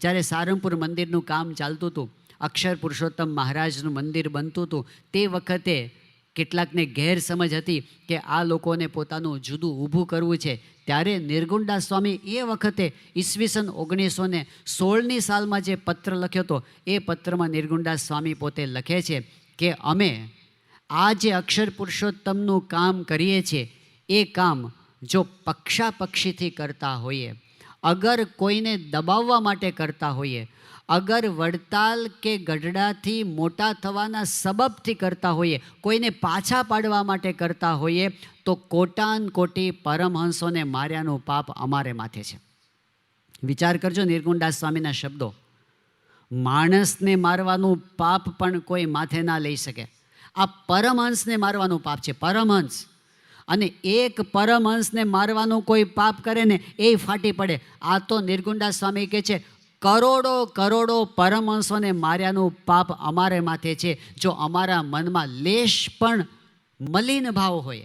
જ્યારે સારંગપુર મંદિરનું કામ ચાલતું હતું, અક્ષર પુરુષોત્તમ મહારાજનું મંદિર બનતું હતું, તે વખતે કેટલાકને ગેરસમજ હતી કે આ લોકોને પોતાનું જુદું ઊભું કરવું છે. ત્યારે નિર્ગુણદાસ સ્વામી એ વખતે ઈસવીસન 1916ની સાલમાં જે પત્ર લખ્યો હતો, એ પત્રમાં નિર્ગુણદાસ સ્વામી પોતે લખે છે કે અમે આ જે અક્ષર પુરુષોત્તમનું કામ કરીએ છીએ એ કામ જો પક્ષાપક્ષીથી કરતા હોઈએ, અગર કોઈને દબાવવા માટે કરતા હોઈએ, અગર વડતાલ કે ગઢડાથી મોટા થવાના સબબથી કરતા હોઈએ, કોઈને પાછા પાડવા માટે કરતા હોઈએ, તો કોટાન કોટી પરમહંસોને માર્યાનું પાપ અમારે માથે છે. વિચાર કરજો નિર્ગુણદાસ સ્વામીના શબ્દો. માણસને મારવાનું પાપ પણ કોઈ માથે ના લઈ શકે. આ પરમહંસને મારવાનું પાપ છે, પરમહંસ. અને એક પરમહંસને મારવાનું કોઈ પાપ કરે ને એ ફાટી પડે. આ તો નિર્ગુણદાસ સ્વામી કહે છે કરોડો કરોડો પરમહંસોને માર્યાનું પાપ અમારે માથે છે, જો અમારા મનમાં લેશ પણ મલિન ભાવ હોય.